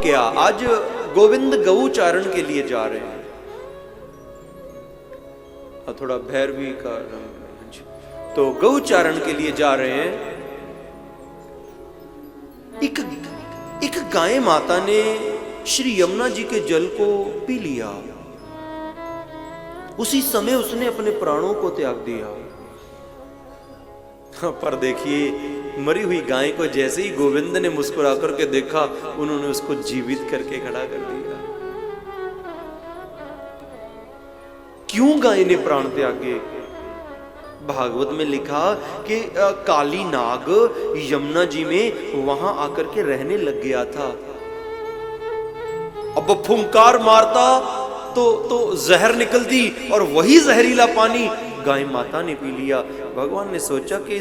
क्या, आज गोविंद गऊ चारण के लिए जा रहे हैं। थोड़ा भैरवी का रंग, तो गऊ चारण के लिए जा रहे हैं। एक गाय माता ने श्री यमुना जी के जल को पी लिया। उसी समय उसने अपने प्राणों को त्याग दिया। पर देखिए, मरी हुई गाय को जैसे ही गोविंद ने मुस्कुरा करके देखा, उन्होंने उसको जीवित करके खड़ा कर दिया। क्यों गाय ने प्राण त्यागे? भागवत में लिखा कि काली नाग यमुना जी में वहां आकर के रहने लग गया था। अब फुंकार मारता तो जहर निकलती, और वही जहरीला पानी गाय माता ने पी लिया। भगवान ने सोचा कि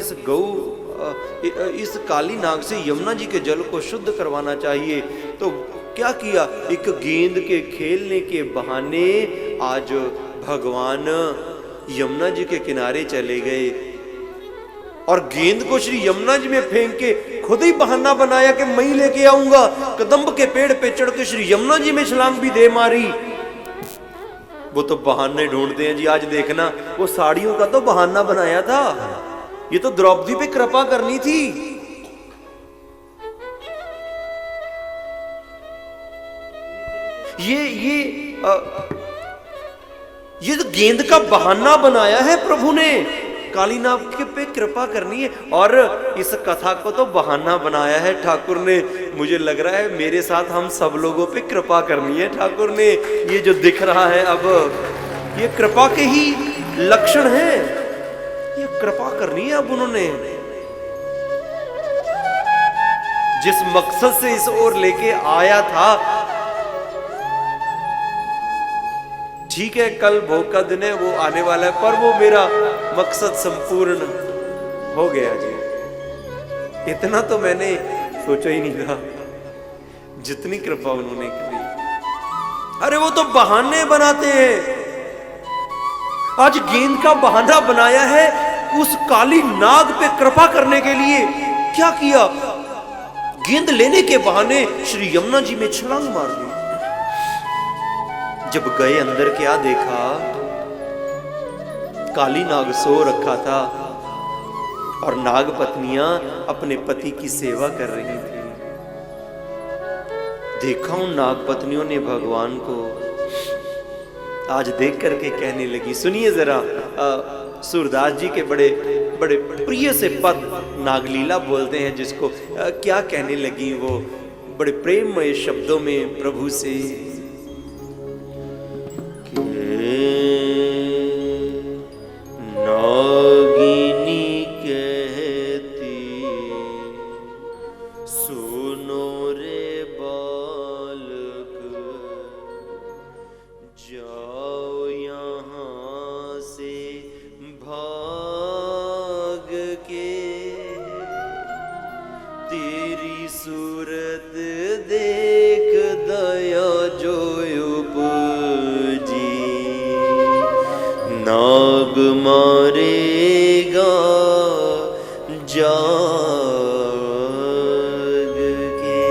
इस काली नाग से यमुना जी के जल को शुद्ध करवाना चाहिए। तो क्या किया, एक गेंद के खेलने के बहाने आज भगवान यमुना जी के किनारे चले गए, और गेंद को श्री यमुना जी में फेंक के खुद ही बहाना बनाया कि मैं ही लेके आऊंगा। कदम्ब के पेड़ पे चढ़ के श्री यमुना जी में छलांग भी दे मारी। वो तो बहाने ढूंढते हैं जी। आज देखना, वो साड़ियों का तो बहाना बनाया था, ये तो द्रौपदी पे कृपा करनी थी। ये तो गेंद का बहाना बनाया है प्रभु ने, काली नाग के पे कृपा करनी है, और इस कथा को तो बहाना बनाया है ठाकुर ने। मुझे लग रहा है मेरे साथ हम सब लोगों पे कृपा करनी है ठाकुर ने। ये जो दिख रहा है अब, ये कृपा के ही लक्षण हैं। ये कृपा करनी है अब उन्होंने, जिस मकसद से इस ओर लेके आया था। ठीक है, कल भोग का दिन है, वो आने वाला है, पर वो मेरा मकसद संपूर्ण हो गया जी। इतना तो मैंने सोचा ही नहीं था, जितनी कृपा उन्होंने की। अरे वो तो बहाने बनाते हैं। आज गेंद का बहाना बनाया है उस काली नाग पे कृपा करने के लिए। क्या किया, गेंद लेने के बहाने श्री यमुना जी में छलांग मार दी। जब गए अंदर, क्या देखा, काली नाग सो रखा था और नाग पत्नियां अपने पति की सेवा कर रही थी। देखा उन नाग पत्नियों ने भगवान को, आज देख करके कहने लगी। सुनिए जरा, सूरदास जी के बड़े बड़े प्रिय से पद नागलीला बोलते हैं जिसको, क्या कहने लगी वो बड़े प्रेममय शब्दों में प्रभु से। नागिनी कहती, सुनो रे बालक, जाओ यहाँ से भाग के, तेरी सूरत देख दया जो उपजी, नाग मारेगा जाग के।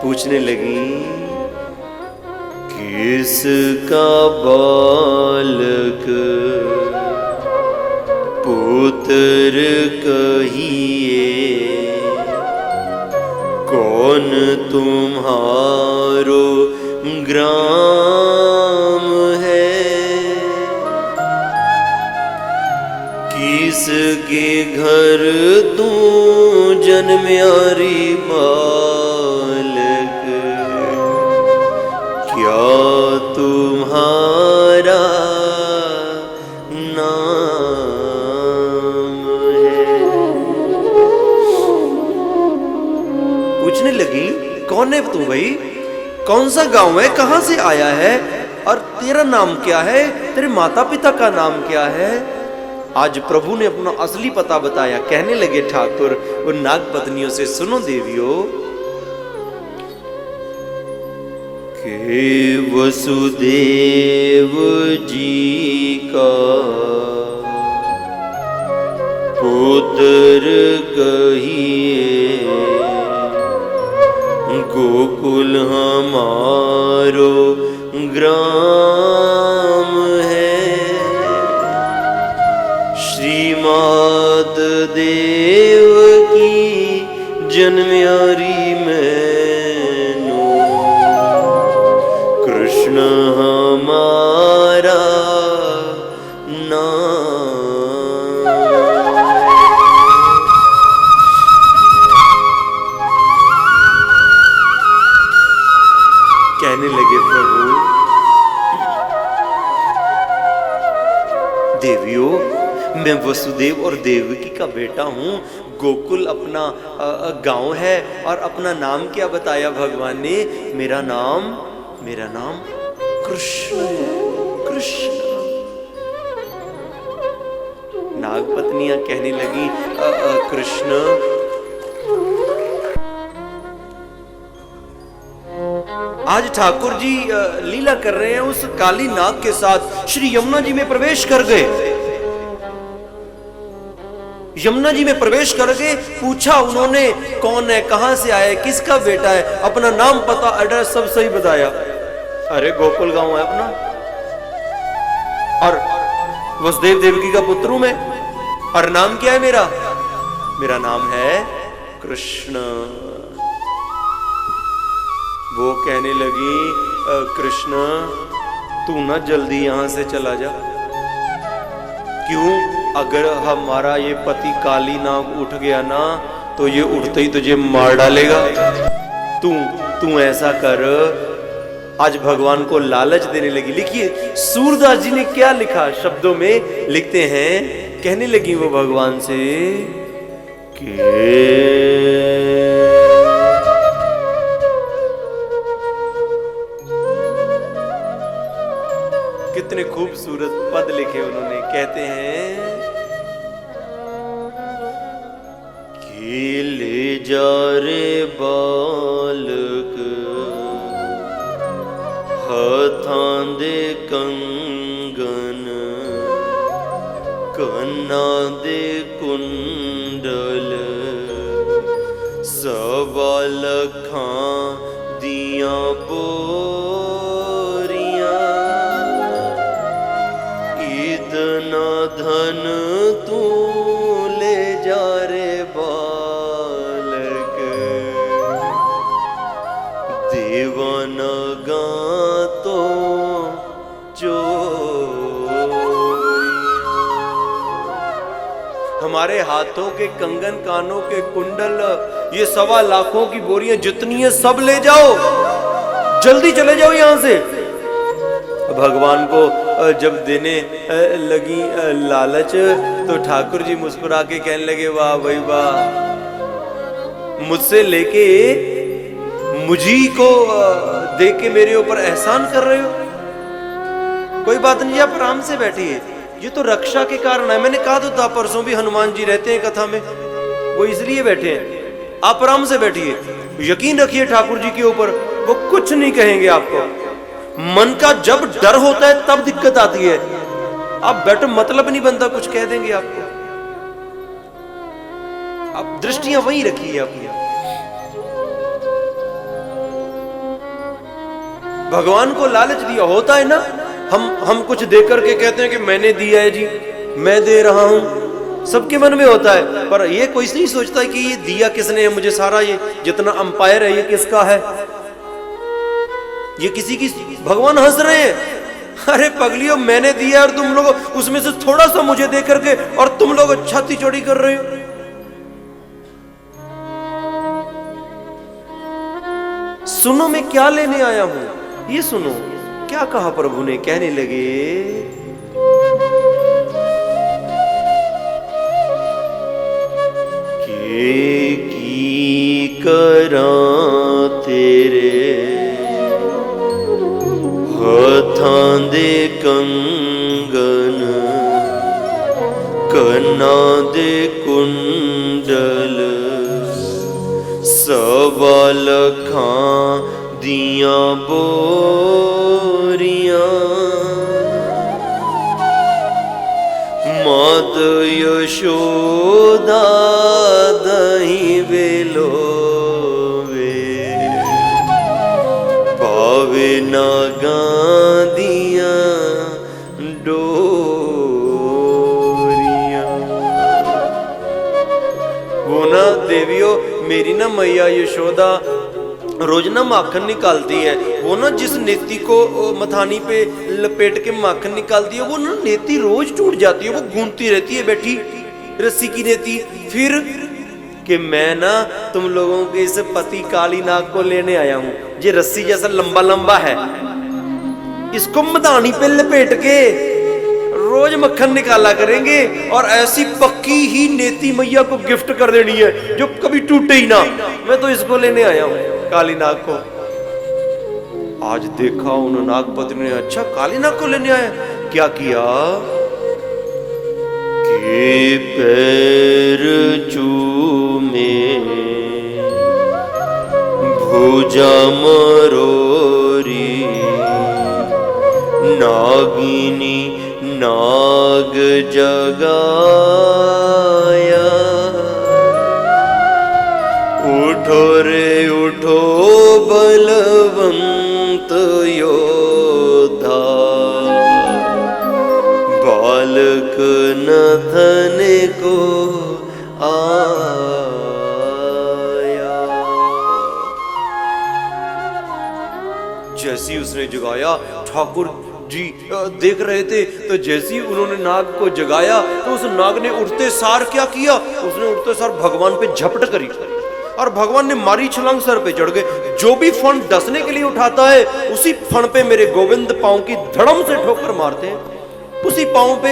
पूछने लगी, किसका बालक पुत्र कहिए, कौन तुम्हारो ग्राम है, किसके घर तू जन्म्यारी बालक, क्या तुम्हारा पूछने लगी, कौन है तू भाई, कौन सा गांव है, कहां से आया है, और तेरा नाम क्या है, तेरे माता पिता का नाम क्या है। आज प्रभु ने अपना असली पता बताया। कहने लगे ठाकुर उन नाग पत्नियों से, सुनो देवियों, के वसुदेव जी का पुत्र उतर कहिए गोकुल हमारो ग्राम है। श्रीमात देवकी जन्म्यारी मैनो कृष्ण हमारा नाम। कहने लगे प्रभु देवियों, मैं वसुदेव और देवकी का बेटा हूं। गोकुल अपना गांव है और अपना नाम क्या बताया भगवान ने? मेरा नाम कृष्ण है। कृष्ण। नागपत्नियां कहने लगी कृष्ण, आज ठाकुर जी लीला कर रहे हैं उस काली नाग के साथ। श्री यमुना जी में प्रवेश कर गए। यमुना जी में प्रवेश कर गए। पूछा उन्होंने कौन है, कहां से आया है, किसका बेटा है, अपना नाम पता एड्रेस सब सही बताया। अरे गोकुल गांव है अपना और वसुदेव देवकी का पुत्र हूं मैं। और नाम क्या है मेरा? मेरा नाम है कृष्ण। वो कहने लगी कृष्ण तू ना जल्दी यहां से चला जा। क्यों? अगर हमारा ये पति काली नाग उठ गया ना तो ये उठते ही तुझे मार डालेगा। तू ऐसा कर। आज भगवान को लालच देने लगी। लिखिए सूरदास जी ने क्या लिखा शब्दों में, लिखते हैं, कहने लगी वो भगवान से कि कितने खूबसूरत पद लिखे उन्होंने। कहते हैं कि ले जा रे बालक हाथां दे कंगन, कन्ना दे कुंडल, सवा लखां दियां बोरियां, इतना धन तू ले जा रे बालक, दीवाना गा तो हमारे हाथों के कंगन, कानों के कुंडल, ये 1.25 लाख की बोरियां जितनी है सब ले जाओ, जल्दी चले जाओ यहां से। भगवान को जब देने लगी लालच तो ठाकुर जी मुस्कुरा के कहने लगे वाह भाई वाह, मुझसे लेके मुझी को दे के मेरे ऊपर एहसान कर रहे हो। कोई बात नहीं, आप आराम से बैठिए, ये तो रक्षा के कारण है। मैंने कहा तो था परसों भी हनुमान जी रहते हैं कथा में, वो इसलिए बैठे हैं। आप आराम से बैठिए, यकीन रखिए ठाकुर जी के ऊपर, वो कुछ नहीं कहेंगे आपको। मन का जब डर होता है तब दिक्कत आती है। आप बैठो, मतलब नहीं बनता, कुछ कह देंगे आपको। आप दृष्टियां वहीं रखिए अपनी। भगवान को लालच दिया होता है ना, हम कुछ दे करके कहते हैं कि मैंने दिया है जी, मैं दे रहा हूं, सबके मन में होता है। पर ये कोई नहीं सोचता कि ये दिया किसने है, मुझे सारा ये जितना अंपायर है ये किसका है, ये किसी की। भगवान हंस रहे हैं, अरे पगलियो मैंने दिया और तुम लोग उसमें से थोड़ा सा मुझे दे करके और तुम लोग छाती चौड़ी कर रहे हो। सुनो मैं क्या लेने आया हूं, ये सुनो क्या कहा प्रभु ने। कहने लगे के की करा तेरे हाथां दे कंगन, कन्ना दे कुंडल, 1.25 लाखां दियां बोरियां, मात यशोदा दही बेलो पावे ना गांदिया डोरिया। वो ना देवियों मेरी ना मैया यशोदा रोज ना माखन निकालती है। वो ना जिस नेति को मथानी पे लपेट के माखन निकालती है वो ना नेति रोज टूट जाती है। वो गूंथती रहती है बैठी रस्सी की नेति। फिर कि मैं ना तुम लोगों के इस पति काली नाग को लेने आया हूं। ये रस्सी जैसा लंबा लंबा है, इसको मदानी पे लपेट के रोज मक्खन निकाला करेंगे और ऐसी पक्की ही नेति मैया को गिफ्ट कर देनी है जो कभी टूटे ही ना। मैं तो इसको लेने आया हूं काली नाग को। आज देखा उन नागपति ने, अच्छा काली नाग को लेने आया। क्या किया के पैर चूमे भुजा मरोरी नागिनी नाग जगाया। उठो रे उठो बलवंत योद्धा बालक नथन को आया। जैसी उसने जगाया ठाकुर जी देख रहे थे, तो जैसे ही उन्होंने नाग को जगाया तो उस नाग ने उठते सार क्या किया, उसने उठते सार भगवान पे झपट करी और भगवान ने मारी छलांग, सर पे चढ़ गए। जो भी फण डसने के लिए उठाता है उसी फण पे मेरे गोविंद पांव की धड़म से ठोकर मारते हैं। उसी पांव पे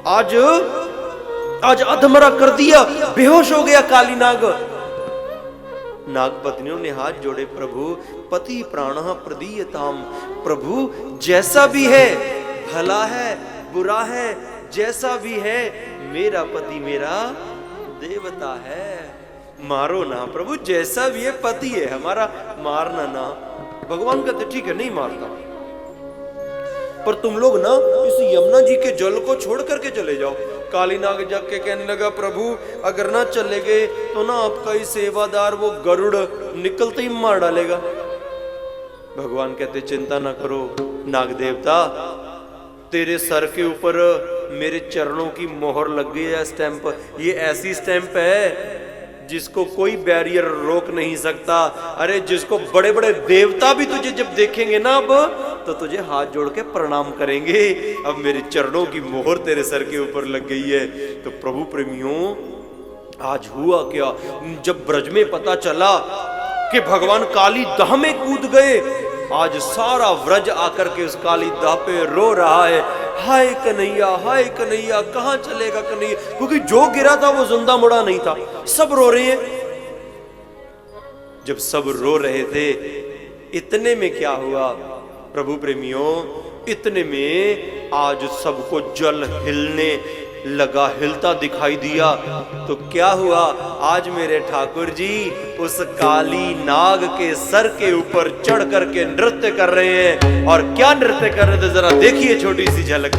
आज अधमरा कर दिया, बेहोश हो गया काली नाग। नाग पत्नियों ने हाथ जोड़े, प्रभु पति प्राणः प्रदीयताम। प्रभु जैसा भी है, भला है बुरा है, जैसा भी है मेरा पति मेरा देवता है, मारो ना प्रभु। जैसा भी है पति है हमारा, मारना ना। भगवान कहते ठीक है नहीं मारता, पर तुम लोग ना इस यमुना जी के जल को छोड़ करके चले जाओ। काली नाग जग के कहने लगा, प्रभु अगर ना चले गए तो ना आपका ही सेवादार वो गरुड़ निकलते ही मार डालेगा। भगवान कहते चिंता ना करो नाग देवता, तेरे सर के ऊपर मेरे चरणों की मोहर लग गई है, स्टैंप। ये ऐसी स्टैंप है जिसको कोई बैरियर रोक नहीं सकता। अरे जिसको बड़े बड़े देवता भी तुझे जब देखेंगे ना अब तो तुझे हाथ जोड़ के प्रणाम करेंगे। अब मेरे चरणों की मोहर तेरे सर के ऊपर लग गई है। तो प्रभु प्रेमियों आज हुआ क्या, जब ब्रज में पता चला कि भगवान काली दाह में कूद गए, आज सारा व्रज आकर के उस काली दाह पे रो रहा है, हाय कन्हैया कहां चलेगा कन्हैया। क्योंकि जो गिरा था वो जिंदा मुड़ा नहीं था। सब रो रहे हैं। जब सब रो रहे थे इतने में क्या हुआ प्रभु प्रेमियों, इतने में आज सबको जल हिलने लगा, हिलता दिखाई दिया। तो क्या हुआ, आज मेरे ठाकुर जी उस काली नाग के सर के ऊपर चढ़ करके नृत्य कर रहे हैं। और क्या नृत्य कर रहे थे जरा देखिए छोटी सी झलक।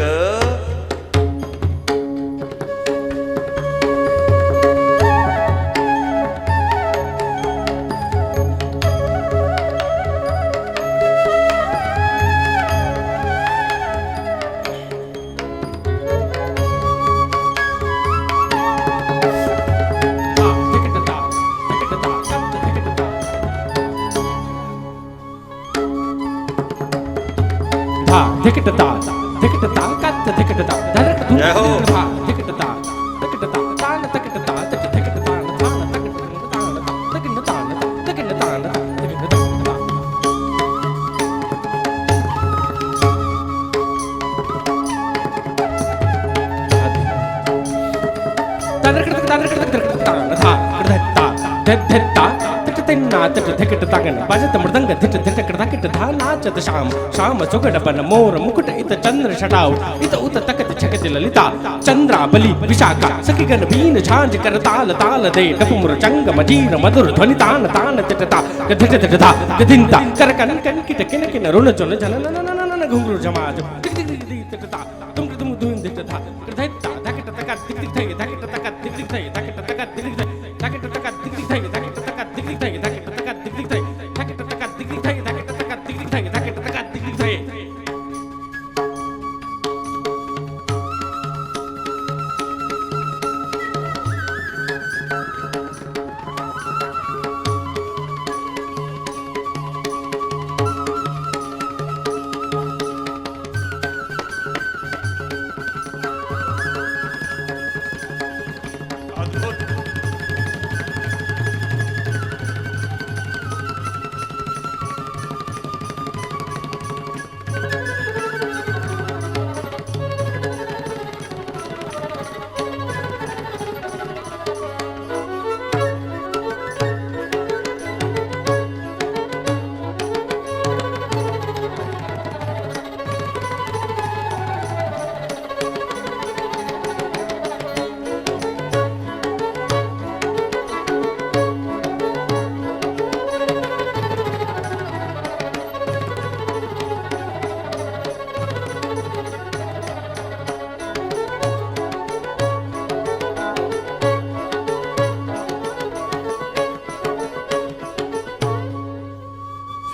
श्याम सुगड़ बन मोर मुकुट इत चंद्र छटाओ इत उत तकत छकत ललिता चंद्रा बलि विशाखा सखी गण बीन झांझ कर ताल ताल दे डपुमुर चंग मजीर मधुर ध्वनि तान तान तिटता गधिट तिटता गधिंता कर कन कन किट किन किन रुन चुन झन न न न न घुंघरू जमाज टिक टिक टिक तिटता तुम तुम दुन तिटता कृधैता धकट तक टिक टिक धकट तक टिक दिख थे धक टक दिख थे धक टक दिख थे धक टक दिख थे धक टक दिख थे धक टक दिख थे धक टक दिख थे धक टक दिख थे।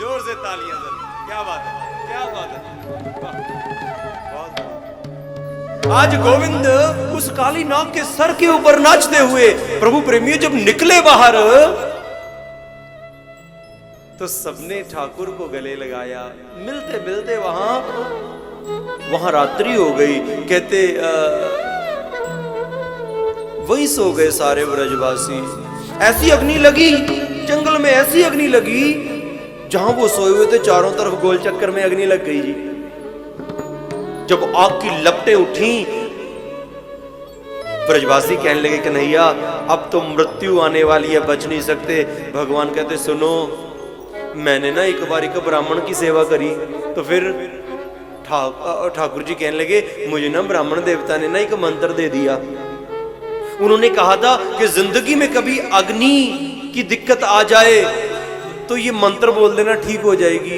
जोर से तालियां जरूर। क्या बात है, क्या बात है, बहुत बहुत। आज गोविंद उस काली नाग के सर के ऊपर नाचते हुए प्रभु प्रेमियों जब निकले बाहर तो सबने ठाकुर को गले लगाया। मिलते मिलते वहां रात्रि हो गई। कहते वहीं सो गए सारे ब्रजवासी। ऐसी अग्नि लगी जंगल में, ऐसी अग्नि लगी जहां वो सोए हुए थे चारों तरफ गोल चक्कर में अग्नि लग गई जी। जब आग की लपटें उठी ब्रजवासी कहने लगे कन्हैया अब तो मृत्यु आने वाली है, बच नहीं सकते। भगवान कहते सुनो, मैंने ना एक बार एक ब्राह्मण की सेवा करी तो फिर ठाकुर जी कहने लगे मुझे ना ब्राह्मण देवता ने ना एक मंत्र दे दिया। उन्होंने कहा था कि जिंदगी में कभी अग्नि की दिक्कत आ जाए तो ये मंत्र बोल देना, ठीक हो जाएगी।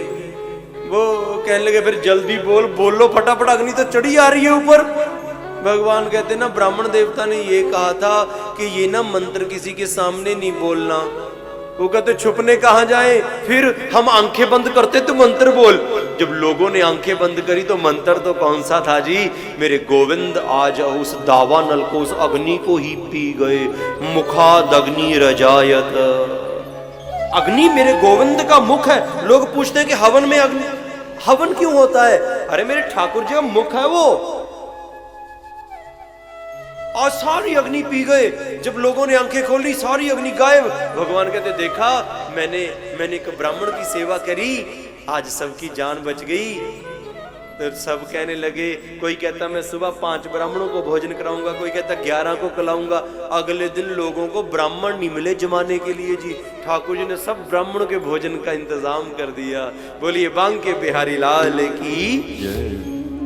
वो कहने लगे फिर जल्दी बोल लो फटाफट, अग्नि तो चढ़ी आ रही है ऊपर। भगवान कहते ना ब्राह्मण देवता ने ये कहा था कि ये ना मंत्र किसी के सामने नहीं बोलना। वो कहते छुपने कहाँ जाए, फिर हम आंखें बंद करते तो मंत्र बोल। जब लोगों ने आंखें बंद करी तो मंत्र तो कौन सा था जी, मेरे गोविंद आज उस दावानल को, उस अग्नि को ही पी गए। मुखाद अग्नि रजायत, अग्नि मेरे गोविंद का मुख है। लोग पूछते हैं कि हवन में अग्नि, हवन क्यों होता है? अरे मेरे ठाकुर जी का मुख है वो। और सारी अग्नि पी गए। जब लोगों ने आंखें खोली सारी अग्नि गायब। भगवान कहते देखा मैंने एक ब्राह्मण की सेवा करी, आज सबकी जान बच गई। तो सब कहने लगे, कोई कहता मैं सुबह 5 ब्राह्मणों को भोजन कराऊंगा, कोई कहता 11 को खिलाऊंगा। अगले दिन लोगों को ब्राह्मण नहीं मिले जमाने के लिए जी। ठाकुर जी ने सब ब्राह्मणों के भोजन का इंतजाम कर दिया। बोलिए बांके बिहारी लाल की जय।